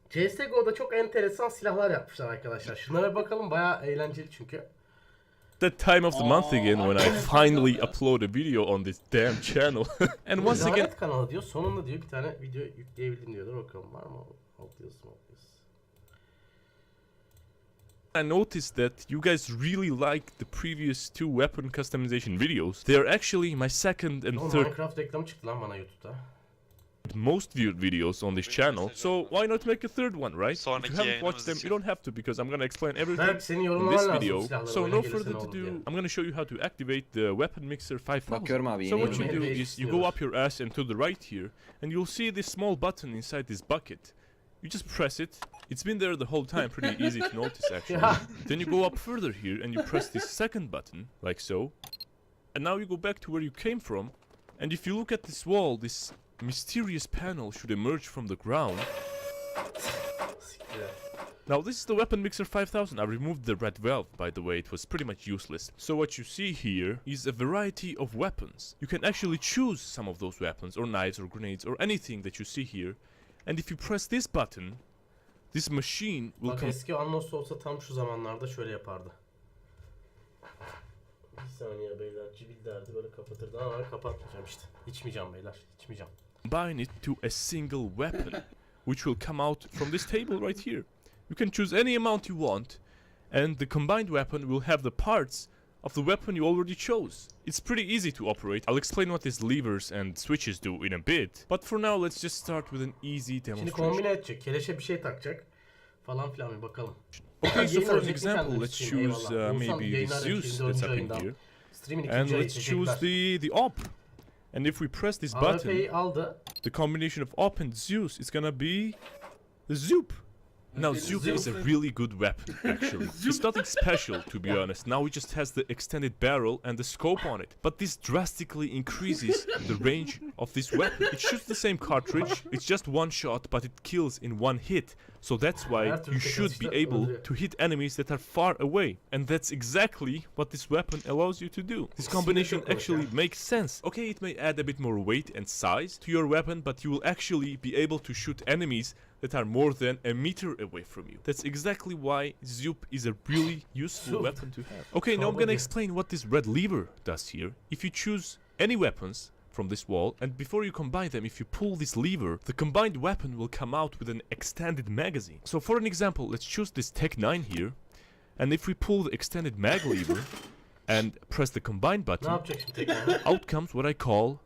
CSGO'da çok enteresan silahlar yapmışlar arkadaşlar. Şunlara bakalım, bayağı eğlenceli çünkü. That time of the month again when I finally upload a video on this damn channel. And once again... Lanet kanalı diyor, sonunda diyor bir tane video yükleyebildim diyorlar. Bakalım var mı? I noticed that you guys really liked the previous two weapon customization videos. They are actually my second and third Minecraft reklamı çıktı lan bana YouTube'da. most viewed videos on this channel, so why not make a third one, right? If you haven't watched them, you don't have to, because I'm gonna explain everything in this video. So no further ado, I'm gonna show you how to activate the weapon mixer 5000. So what you do is you go up your ass and to the right here, and you'll see this small button inside this bucket. You just press it. It's been there the whole time, pretty easy to notice actually. Then you go up further here and you press this second button, like so. And now you go back to where you came from, and if you look at this wall, this mysterious panel should emerge from the ground. Now this is the weapon mixer 5000. I removed the red valve, by the way, it was pretty much useless. So what you see here is a variety of weapons. You can actually choose some of those weapons, or knives, or grenades, or anything that you see here. And if you press this button, this machine will come... Eski Unlost olsa tam şu zamanlarda şöyle yapardı. Bir saniye beyler, cibil derdi, böyle kapatırdı ama ben kapatmayacağım işte. İçmeyeceğim beyler, içmeyeceğim. Combine it to a single weapon, which will come out from this table right here. You can choose any amount you want, and the combined weapon will have the parts of the weapon you already chose. It's pretty easy to operate. I'll explain what these levers and switches do in a bit, but for now let's just start with an easy demonstration. Şimdi kombine edecek, keleşe bir şey takacak falan filan, bir bakalım. Okay, so for an example, let's choose maybe Zeus that's up in here, and let's choose the op. And if we press this button, the combination of op and Zeus is gonna be the Zoop. Now Zoop is a really good weapon, actually. It's nothing special, to be honest. Now it just has the extended barrel and the scope on it. But this drastically increases the range of this weapon. It shoots the same cartridge, it's just one shot, but it kills in one hit. So that's why you should be able to hit enemies that are far away. And that's exactly what this weapon allows you to do. This combination actually makes sense. Okay, it may add a bit more weight and size to your weapon, but you will actually be able to shoot enemies that are more than a meter away from you. That's exactly why Zoop is a really useful weapon to have. Okay, now I'm gonna explain what this red lever does here. If you choose any weapons from this wall, and before you combine them, if you pull this lever, the combined weapon will come out with an extended magazine. So for an example, let's choose this Tech 9 here, and if we pull the extended mag lever and press the combine button, out comes what I call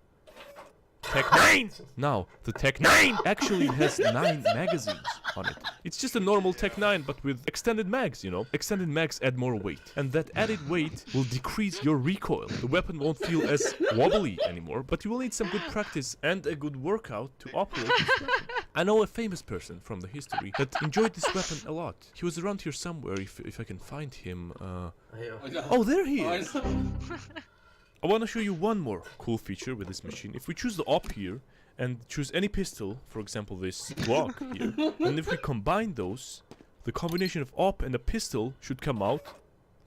Tech 9! Now, the Tech 9 actually has 9 magazines on it. It's just a normal Tech 9, but with extended mags, you know. Extended mags add more weight, and that added weight will decrease your recoil. The weapon won't feel as wobbly anymore, but you will need some good practice and a good workout to operate this weapon. I know a famous person from the history that enjoyed this weapon a lot. He was around here somewhere, if I can find him. Oh, there he is! I want to show you one more cool feature with this machine. If we choose the op here and choose any pistol, for example this Glock here, and if we combine those, the combination of op and a pistol should come out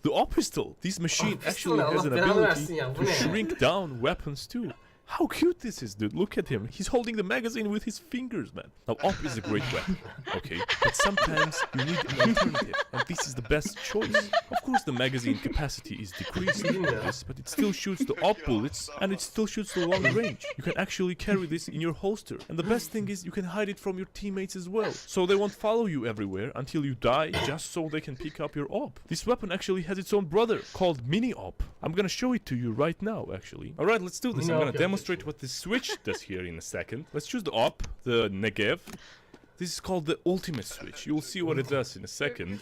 the op pistol. This machine actually has an ability to shrink down weapons too. How cute this is, dude. Look at him. He's holding the magazine with his fingers, man. Now, op is a great weapon, okay? But sometimes you need an alternative, and this is the best choice. Of course, the magazine capacity is decreased in this, but it still shoots the op bullets, and it still shoots the long range. You can actually carry this in your holster. And the best thing is you can hide it from your teammates as well. So they won't follow you everywhere until you die, just so they can pick up your op. This weapon actually has its own brother, called mini op. I'm gonna show it to you right now, actually. Alright, let's do this. I'm gonna demonstrate what this switch does here in a second. Let's choose the op, the Negev. This is called the ultimate switch. You'll see what it does in a second.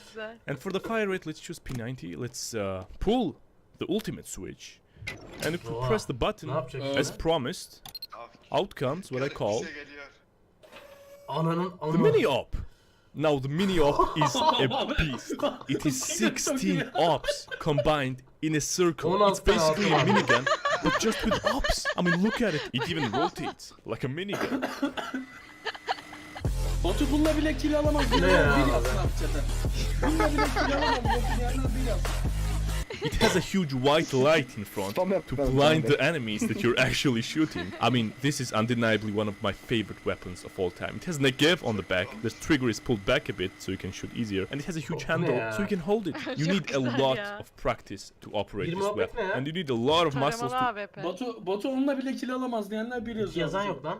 And for the fire rate, let's choose P90. Let's pull the ultimate switch. And if we press the button, as promised, out comes what I call the mini op. Now the mini op is a beast. It is 16 ops combined in a circle. It's basically a minigun, but just with ops. I mean, look at it. It even rotates like a minigun. Botu bununla bile kill alamaz. Bir yapsın abi çete. Bununla bile kill alamaz. Botu yerler bir yapsın. it has a huge white light in front to blind the enemies that you're actually shooting. I mean, this is undeniably one of my favorite weapons of all time. It has negev on the back, the trigger is pulled back a bit so you can shoot easier, and it has a huge handle so you can hold it. You need a lot of practice to operate this weapon, and you need a lot of muscles to... Batu onunla bile kill alamaz diyenler bir yazıyor. Yazan yok lan.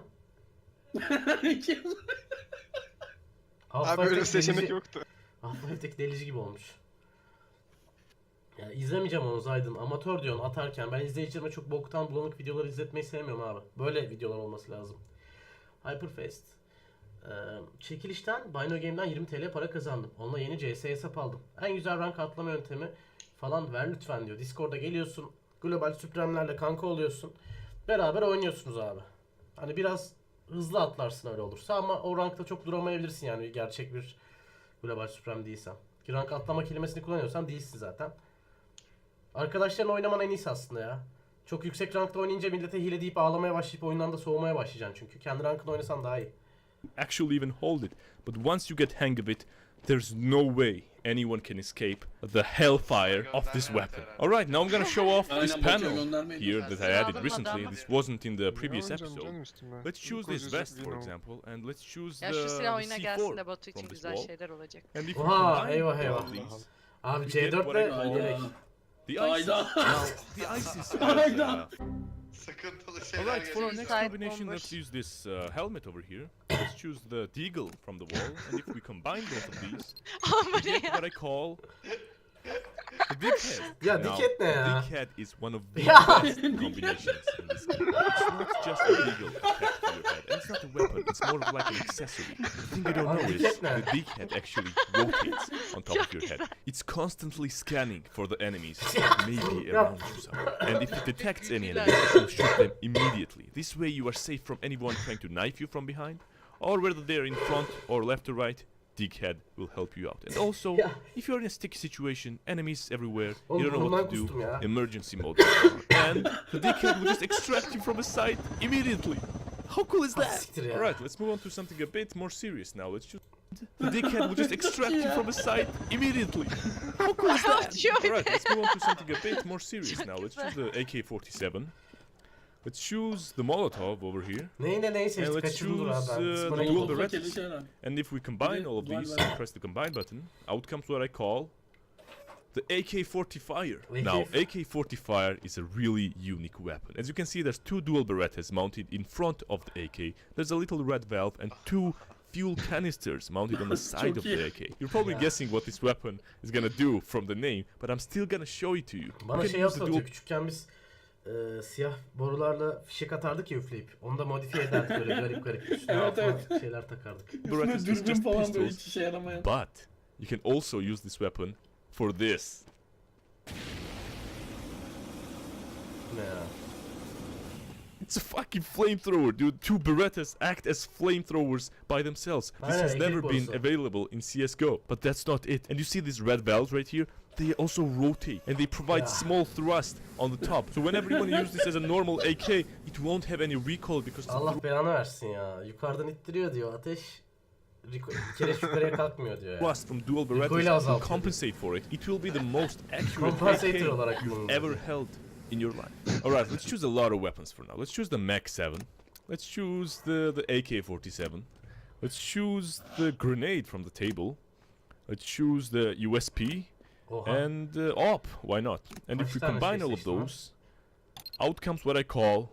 Abi öyle seçenek yoktu. Half-Life'deki delici gibi olmuş. Ya izlemeyeceğim onu Zaydın. Amatör diyorsun atarken. Ben izleyicilerime çok boktan bulanık videoları izletmeyi sevmiyorum abi. Böyle videolar olması lazım. Hyperfast. Çekilişten Bino Game'den 20 TL para kazandım. Onunla yeni CS hesap aldım. En güzel rank atlama yöntemi falan ver lütfen diyor. Discord'a geliyorsun. Global Suprem'lerle kanka oluyorsun. Beraber oynuyorsunuz abi. Hani biraz hızlı atlarsın öyle olursa ama o rankta çok duramayabilirsin yani gerçek bir Global Supreme değilsen. Ki rank atlama kelimesini kullanıyorsan değilsin zaten. Arkadaşlarınla oynaman en iyisi aslında ya. Çok yüksek rankta oynayınca millete hile deyip ağlamaya başlayıp oyundan da soğumaya başlayacaksın çünkü. Kendi rankında oynasan daha iyi. Actually even hold it. But once you get hang of it, there's no way anyone can escape the hellfire of this weapon. Alright, now I'm gonna show off this panel here that I added recently. This wasn't in the previous episode. Let's choose this vest for example and let's choose the Ya şu silah oyuna gelsin de C4 Batu için from this güzel wall. şeyler olacak. And if we Oha combine eyvah all eyvah. of these, Abi we get C4 what I ile call direkt. the ISIS. Now, the ISIS has, Sıkıntılı şeyler alright, for our geliyor. next Side combination, bomber. let's use this helmet over here. Let's choose the deagle from the wall, and if we combine both of these, we get what I call the big head. Ya Now, diket ne ya? big head is one of the Ya. best combinations in this game. It's not just a deagle attached to your head, and it's not a weapon. It's more of like an accessory. The thing you don't know is diket ne? the big head actually rotates on top of your head. It's constantly scanning for the enemies that may be around you somewhere. And if it detects any enemies, it will shoot them immediately. This way you are safe from anyone trying to knife you from behind, or whether they're in front or left or right. Dighead will help you out. And also, if you're in a sticky situation, enemies everywhere, you don't know what to do, emergency mode. And the Dighead will just extract you from a side immediately. How cool is that? Alright, let's move on to something a bit more serious now. Let's choose... The Dighead will just extract you from a side immediately. How cool is that? Alright, let's move on to something a bit more serious now. Let's choose the AK-47. Let's choose the Molotov over here. And let's choose the dual Berettas. And if we combine all of these and press the combine button, out comes what I call the AK-40 Now, AK-40 is a really unique weapon. As you can see, there's two dual Berettas mounted in front of the AK. There's a little red valve and two fuel canisters mounted on the side of the AK. You're probably guessing what this weapon is gonna do from the name, but I'm still gonna show it to you. Bana şey hatırlatıyor, küçükken biz siyah borularla fişek atardık ya üfleyip. Onu da modifiye ederdik böyle garip garip. Üstüne şeyler takardık. Berettas is just pistols, but you can also use this weapon for this. Ne ya? It's a fucking flamethrower, dude. Two Berettas act as flamethrowers by themselves. This has never been available in CSGO, but that's not it. And you see these red valves right here? They also rotate, and they provide small thrust on the top. So whenever you want to use this as a normal AK, it won't have any recoil because... Allah belanı versin ya. Yukarıdan ittiriyor diyor ateş. Bir kere yukarıya kalkmıyor diyor ya. Thrust from dual Berettas will compensate for it. It will be the most accurate AK you've ever held in your life. Alright, let's choose a lot of weapons for now. Let's choose the Mac-7. Let's choose the AK-47. Let's choose the grenade from the table. Let's choose the USP. And op, why not? And if we combine all of those, out comes what I call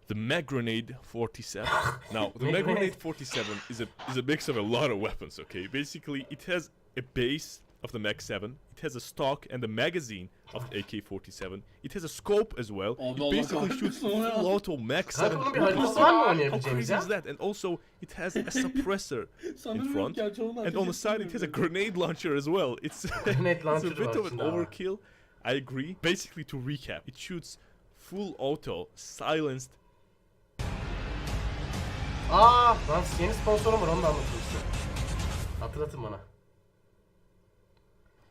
the Mag Grenade 47. Now, the Mag Grenade 47 is a mix of a lot of weapons, okay? Basically, it has a base of the Mag-7, it has a stock and a magazine of the AK-47, it has a scope as well, it basically shoots full auto Mag-7 bullets. How crazy is that? And also, it has a suppressor in front, and on the side it has a grenade launcher as well. It's a bit of an overkill, I agree. Basically, to recap, it shoots full auto, silenced. Lan yeni sponsorum var, onu da anlatmıştım. Hatırlatın bana.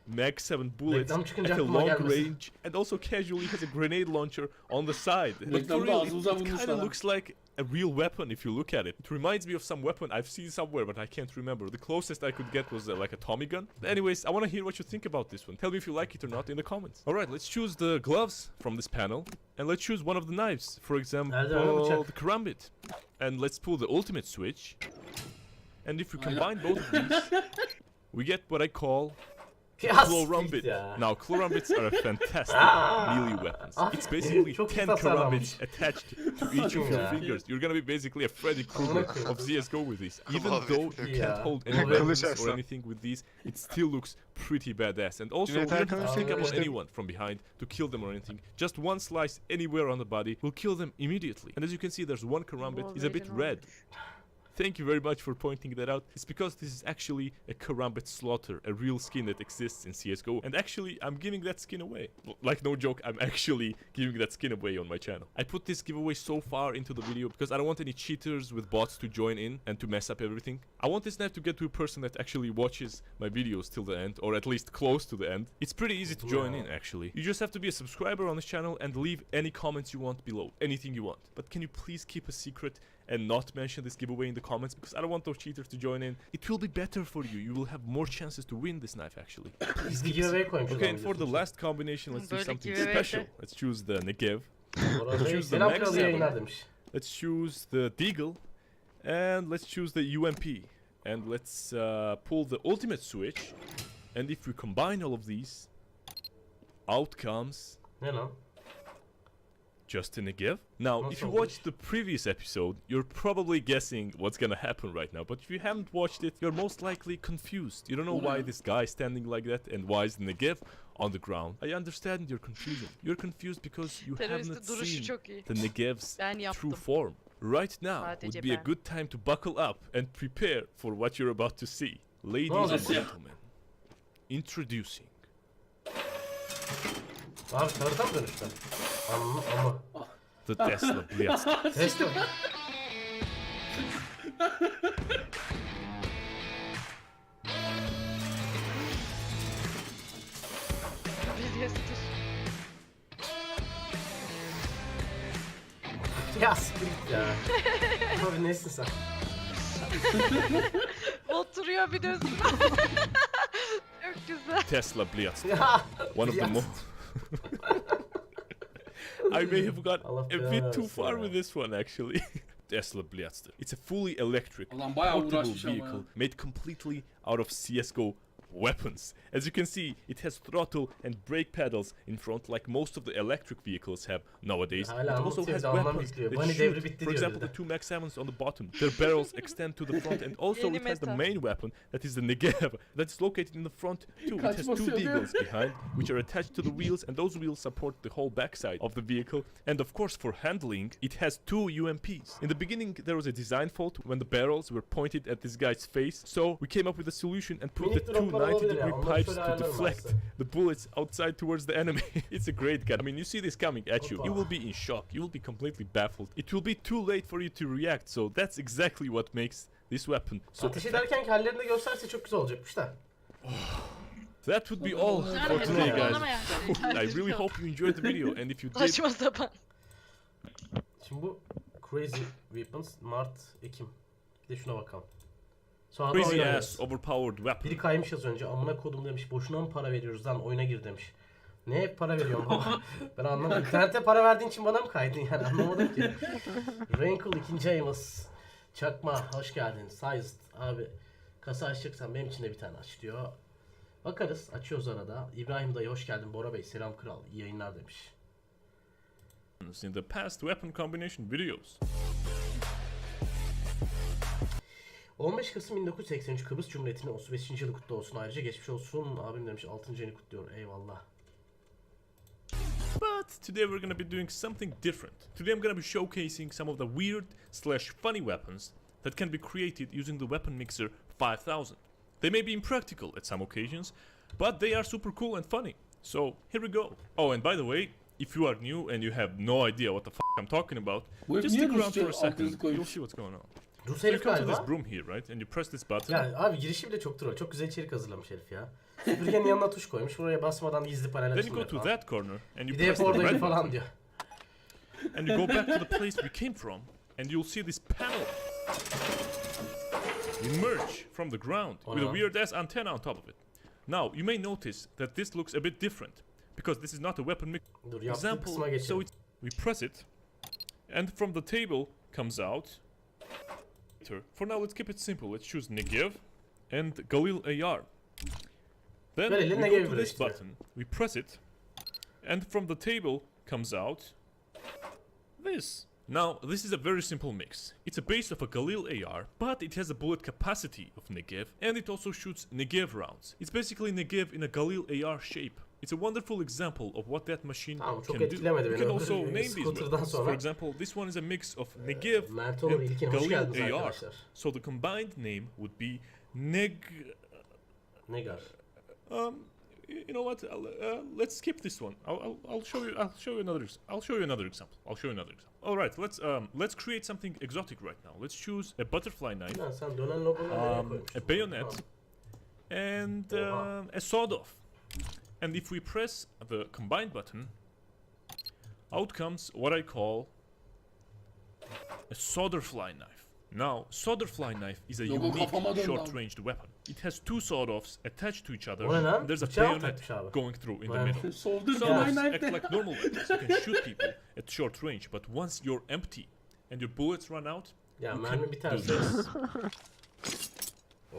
Mag-7 bullets at a long range, and also casually has a grenade launcher on the side. But for real, it kind of looks like a real weapon if you look at it. It reminds me of some weapon I've seen somewhere, but I can't remember. The closest I could get was like a Tommy gun. Anyways, I want to hear what you think about this one. Tell me if you like it or not in the comments. Alright, let's choose the gloves from this panel. And let's choose one of the knives. For example, the karambit. And let's pull the ultimate switch. And if we combine both of these, we get what I call Chlorambit. Now, Chlorambits are a fantastic melee weapons. It's basically 10 Chlorambits attached to each of your fingers. You're gonna be basically a Freddy Krueger of CSGO with these. Even though you can't hold any weapons or anything with these, it still looks pretty badass. And also, you don't have to sneak up on anyone from behind to kill them or anything. Just one slice anywhere on the body will kill them immediately. And as you can see, there's one Karambit. It's a bit red. Thank you very much for pointing that out. It's because this is actually a Karambit Slaughter, a real skin that exists in CSGO. And actually, I'm giving that skin away. Like, no joke, I'm actually giving that skin away on my channel. I put this giveaway so far into the video because I don't want any cheaters with bots to join in and to mess up everything. I want this knife to get to a person that actually watches my videos till the end, or at least close to the end. It's pretty easy to join in, actually. You just have to be a subscriber on this channel and leave any comments you want below. Anything you want. But can you please keep a secret and not mention this giveaway in the comments, because I don't want those cheaters to join in. It will be better for you. You will have more chances to win this knife, actually. Okay, and for the last combination, let's do something special. Let's choose the Negev. Let's choose the Max 7. Let's choose the Deagle. And let's choose the UMP. And let's pull the ultimate switch. And if we combine all of these, out comes just a Negev. Now, if you watched the previous episode, you're probably guessing what's gonna happen right now. But if you haven't watched it, you're most likely confused. You don't know why this guy is standing like that and why is the Negev on the ground. I understand your confusion. You're confused because you haven't seen the Negev's true form. Right now would be a good time to buckle up and prepare for what you're about to see. Ladies and gentlemen, introducing the Tesla Blitz. Ya siktir git ya. Abi nesin sen? Oturuyor bir de üstüne. Çok güzel. Tesla Blitz. One of the most. I may have got a bit too far with this one, actually. Tesla Blitz. It's a fully electric, portable vehicle made completely out of CSGO weapons. As you can see, it has throttle and brake pedals in front like most of the electric vehicles have nowadays. It also has weapons that shoot, for example the two Max 7s on the bottom. Their barrels extend to the front, and also it has the main weapon, that is the Negev, that is located in the front too. It has two Deagles behind, which are attached to the wheels, and those wheels support the whole backside of the vehicle. And of course, for handling, it has two UMPs. In the beginning, there was a design fault when the barrels were pointed at this guy's face, so we came up with a solution and put the two 90-degree pipes to deflect the bullets outside towards the enemy. It's a great gun. I mean, you see this coming at you, you will be in shock, you will be completely baffled. It will be too late for you to react, so that's exactly what makes this weapon so effective. Hallerini gösterse çok güzel olacakmış da. That would be all for today, guys. I really hope you enjoyed the video, and if you did... Şimdi bu Crazy Weapons Mart, Ekim. Bir de şuna bakalım. Crazy ass overpowered weapon. Biri kaymış az önce, amına kodum demiş, boşuna mı para veriyoruz lan, oyuna gir demiş. Ne para veriyorum baba? Ben anlamadım. İnternete para verdiğin için bana mı kaydın yani, anlamadım ki. Rankle ikinci ayımız. Çakma hoş geldin. Sized abi. Kasa açacaksan benim için de bir tane aç diyor. Bakarız, açıyoruz arada. İbrahim dayı hoş geldin. Bora Bey selam kral, iyi yayınlar demiş. In the past weapon combination videos. 15 Kasım 1983 Kıbrıs Cumhuriyeti'nin 35. yılı kutlu olsun. Ayrıca geçmiş olsun abim demiş. 6. ayını kutluyor. Eyvallah. But today we're gonna be doing something different. Today I'm gonna be showcasing some of the weird / funny weapons that can be created using the weapon mixer 5000. They may be impractical at some occasions, but they are super cool and funny. So here we go. Oh, and by the way, if you are new and you have no idea what the I'm talking about, just stick around for a second. You'll see what's going on. Rus herif galiba. You come to this broom here, right? And you press this button. Ya abi girişi bile çok troll. Çok güzel içerik hazırlamış herif ya. Süpürgenin yanına tuş koymuş. Buraya basmadan gizli panel açılıyor. Then you go to that corner and you press the red button. falan diyor. And you go back to the place we came from and you'll see this panel emerge from the ground with a weird ass antenna on top of it. Now, you may notice that this looks a bit different because this is not a weapon example. So we press it, and from the table comes out. For now, let's keep it simple. Let's choose Negev and Galil AR. Then we go to this button, we press it, and from the table comes out this. Now, this is a very simple mix. It's a base of a Galil AR, but it has a bullet capacity of Negev, and it also shoots Negev rounds. It's basically Negev in a Galil AR shape. It's a wonderful example of what that machine can do. You can also name these weapons. For example, this one is a mix of Negev and Galil AR. So the combined name would be Negar. You know what? Let's skip this one. I'll show you. I'll show you another example. All right. Let's create something exotic right now. Let's choose a butterfly knife, a bayonet, and a sawed-off. And if we press the combine button, out comes what I call a solderfly knife. Now, solderfly knife is a unique short-ranged weapon. It has two sawed-offs attached to each other, and there's a bayonet going through in the middle. Sawed-offs act like normal weapons. You can shoot people at short range, but once you're empty and your bullets run out, you can do this.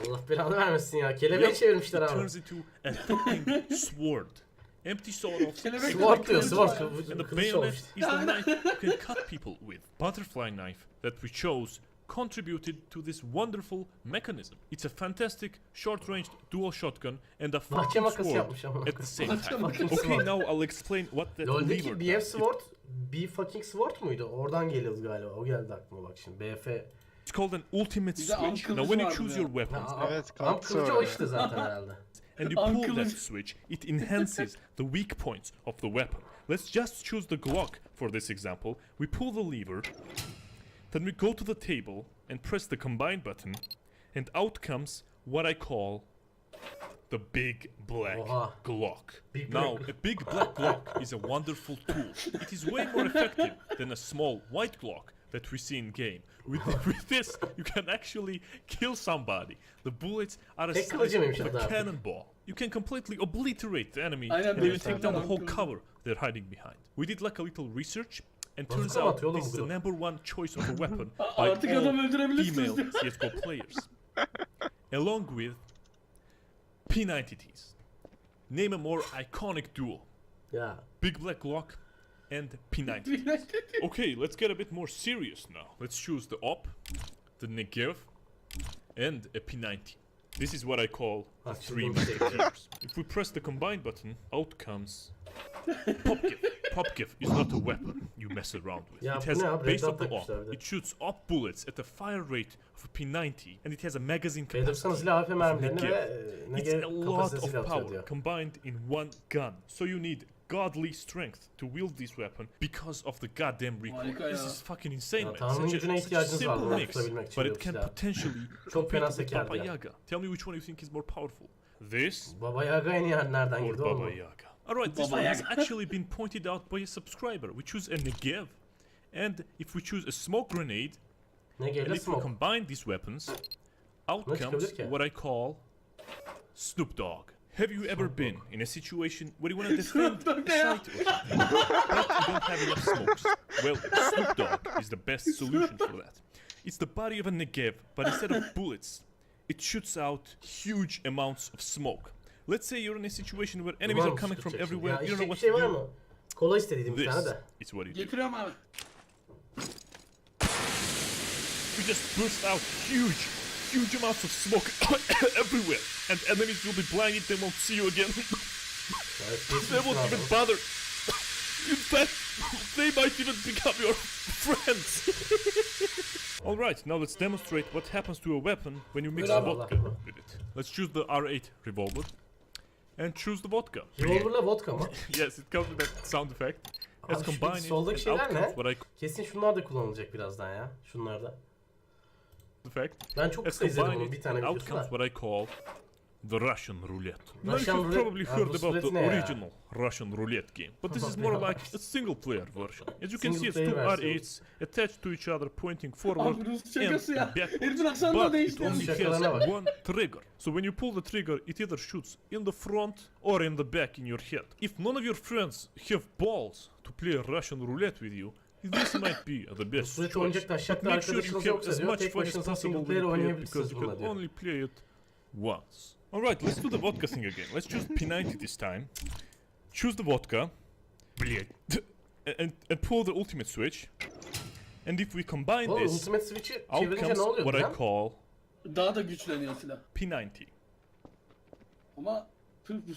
Allah belanı vermesin ya. Kelebeği çevirmişler abi. It turns into a fucking sword. Empty sawed-offs. Sword diyor, sword. And the bayonet is the knife you can cut people with. Butterfly knife that we chose contributed to this wonderful mechanism. It's a fantastic short-ranged dual shotgun and a fucking sword at the same time. Okay, now I'll explain what that lever BF sword, B fucking sword muydu? Oradan geliyoruz galiba. O geldi aklıma bak şimdi. BF. It's called an ultimate switch. Now when you choose your weapons, kılıcı o işte zaten herhalde. And you pull that switch, it enhances the weak points of the weapon. Let's just choose the Glock for this example. We pull the lever, then we go to the table and press the combine button, and out comes what I call the big black Glock. A big black Glock is a wonderful tool. It is way more effective than a small white Glock that we see in game. With this, you can actually kill somebody. The bullets are the size of a cannonball. You can completely obliterate the enemy and even take down the whole cover they're hiding behind. We did like a little research, and turns out this is the #1 choice of a weapon by all female CSGO players. Along with P90Ts. Name a more iconic duo. Yeah. Big Black Glock and P90. Okay, let's get a bit more serious now. Let's choose the OP, the Negev, and a P90. This is what I call the 3 musketeers. If we press the combine button, out comes Popgift. Popgift is not a weapon you mess around with. It has a base of the OP. It shoots OP bullets at the fire rate of a P90, and it has a magazine capacity of Negev. It's a lot of power combined in one gun. So you need godly strength to wield this weapon because of the goddamn recoil. This is fucking insane, man. Such a simple mix, but it can potentially compete with Baba Yaga. Tell me which one you think is more powerful. This Baba Yaga en iyi nereden girdi Baba Yaga. Alright, this one has actually been pointed out by a subscriber. We choose a Negev, and if we choose a smoke grenade, and if we combine these weapons, out comes what I call Snoop Dogg. Have you ever been in a situation where you want to defend a site or something, but you don't have enough smokes? Well, Snoop Dogg is the best solution for that. It's the body of a Negev, but instead of bullets, it shoots out huge amounts of smoke. Let's say you're in a situation where enemies are coming from everywhere, you don't know what to do. Kola istediydim bir tane de. This is what you do. Getiriyorum abi. You just burst out huge amounts of smoke everywhere, and enemies will be blinded, they won't see you again. They won't even bother. In fact, they might even become your friends. Alright, now let's demonstrate what happens to a weapon when you mix vodka with it. Let's choose the R8 revolver and choose the vodka. Revolver'la vodka mı? Yes, it comes with that sound effect. Let's combine it. Soldaki şeyler ne? I Kesin şunlar da kullanılacak birazdan ya. Şunlar da. effect. Ben çok kısa izledim bunu, bir tane out comes what I call the Russian roulette. Now Russian you've probably roulette- heard bu about the roulette ne ya? original Russian roulette game, but this is more like a single-player version. As you can see, it's two Single-player versiyonu. R8s attached to each other, pointing forward Abi Rus and şakası ya. backwards. Herifin aksanı da But it değişti. only Şakalarına has bak. one trigger. So when you pull the trigger, it either shoots in the front or in the back in your head. If none of your friends have balls to play Russian roulette with you, this might be the best Roulette choice. oynayacak taşacak But da make sure you arkadaşınız have yoksa as diyor, much tek fun as başınıza possible single when player you play it, oynayabilirsiniz because you bununla can diyor. only play it once. Alright, let's do the vodka thing again. Let's choose P90 this time. Choose the vodka. And pull the ultimate switch. And if we combine Oğlum this, Ultimate Switch'i out çevirince comes ne oluyor what I lan? call Daha da güçleniyor silah. P90. Ama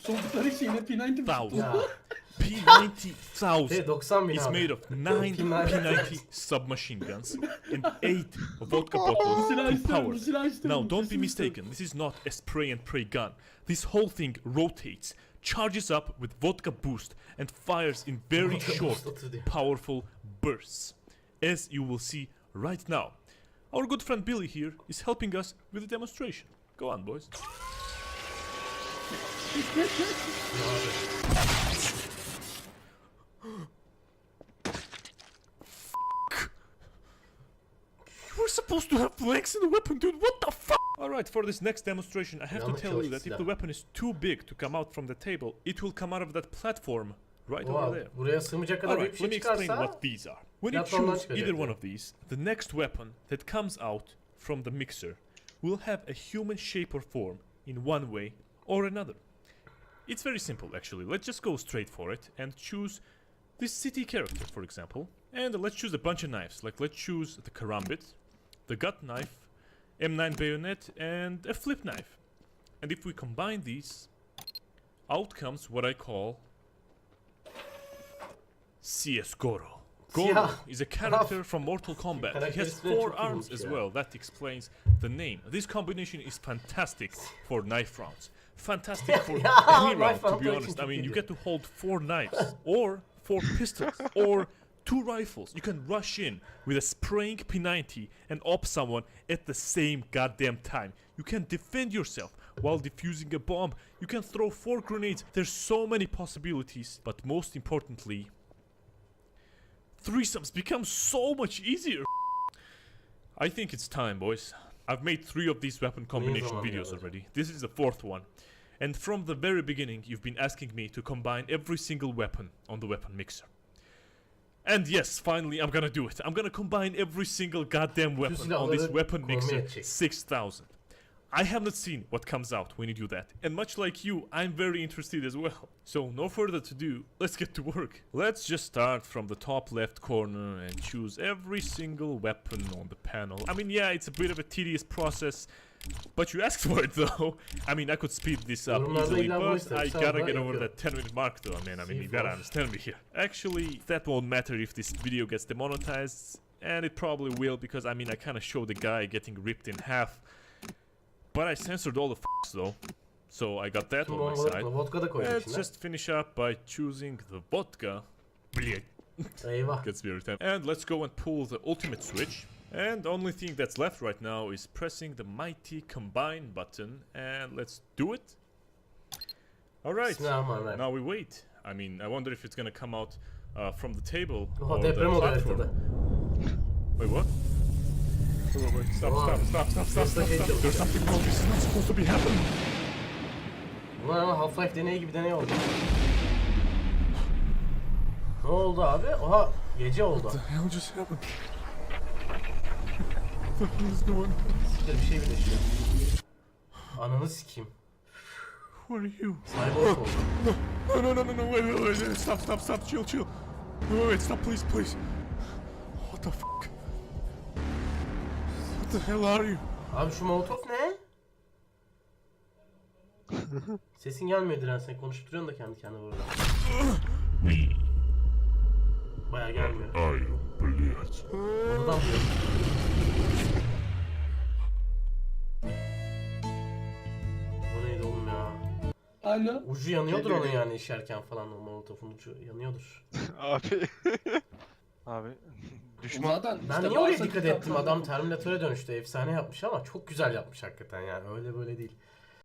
sordukları için yine P90 Thousand. Ya. P90,000 90 bin is abi. made of 9 P90 submachine guns and 8 vodka Bu bottles silah to istiyorum, power. bu silah istiyorum. Now, don't be kesin mistaken. istiyorum. This is not a spray and pray gun. This whole thing rotates, charges up with vodka boost, and fires in very Vodka short, boost atıyor. powerful bursts. As you will see right now. Our good friend Billy here is helping us with the demonstration. Go on, boys. We're supposed to have flanks in the weapon, dude. What the fuck? Alright, for this next demonstration, I have to Yanlış tell you that if çalıştı the silah. weapon is too big to come out from the table, it will come out of that platform right Oha, over there. buraya sığmayacak kadar büyük Alright, bir let şey me explain çıkarsa what these are. When you platformdan choose çıkacak either diyor. one of these, the next weapon that comes out from the mixer will have a human shape or form in one way or another. It's very simple, actually. Let's just go straight for it and choose this city character, for example. And let's choose a bunch of knives. Like, let's choose the karambit, the gut knife, M9 bayonet, and a flip knife. And if we combine these, out comes what I call CS Goro. Goro Siyah. is a character from Mortal Kombat. He has Karakterisine 4 çok arms iyiymiş as ya. well. That explains the name. This combination is fantastic for knife rounds. Fantastic for Ya, any knife round, to round be için honest. I çok mean, you iyiydi. get to hold 4 knives, or 4 pistols, or 2 rifles. You can rush in with a spraying P90 and op someone at the same goddamn time. You can defend yourself while defusing a bomb. You can throw 4 grenades. There's so many possibilities, but most importantly, threesomes become so much easier. I think it's time, boys. I've made 3 of these weapon combination zaman videos geldi? already. This is the 4th one. And from the very beginning, you've been asking me to combine every single weapon on the weapon mixer. And yes, finally, I'm gonna do it. I'm gonna combine every single goddamn weapon on this silahları weapon kombine mixer edecek. 6000. I have not seen what comes out when you do that. And much like you, I'm very interested as well. So no further to do, let's get to work. Let's just start from the top left corner and choose every single weapon on the panel. I mean, yeah, it's a bit of a tedious process, but you asked for it though. I mean, I could speed this up Yorumlarda easily, illa bunu but istedim. I Sağ gotta ol, get over yapıyorum. that 10-minute mark though, man. I mean, you C4. gotta understand me here. Actually, that won't matter if this video gets demonetized, and it probably will, because I mean, I kinda showed the guy getting ripped in half. But I censored all the f***s though, so I got that Şimdi on my onu side. vodka da koyduk Let's içine. just finish up by choosing the vodka. Brilliant. Eyvah. Gets me every time. And let's go and pull the ultimate switch. And the only thing that's left right now is pressing the mighty combine button, and let's do it. Alright, Bismillahirrahmanirrahim. now we wait. I mean, I wonder if it's gonna come out from the table Oha, or the deprem oluyor platform. haritada. Wait, what? Wait, stop, Oha. stop. Sesle şey There's çalışıyor. something wrong. This is not supposed to be happening. Ulan ama Half-Life deneyi gibi deney oldu. Ne oldu abi? Oha gece oldu. What the hell just happened? What the hell is going on? Siktir bir şey birleşiyor. Ananı sikeyim. Who are you? Cyborg oldu. No, wait, stop, chill. Wait, stop, please. What the fuck? What the hell are you? Abi şu molotof ne? Sesin gelmiyor Diren, sen konuşup duruyorsun da kendi kendine burada. Baya gelmiyor. Oradan duyuyor. Bu neydi oğlum ya? Alo. Ucu yanıyordur onun yani işerken falan, o molotofun ucu yanıyordur. Abi. Abi. Düşman. Zaten Ben işte niye oraya varsa dikkat kitaplarda- ettim? Adam Terminatöre dönüştü, efsane yapmış ama çok güzel yapmış hakikaten yani, öyle böyle değil.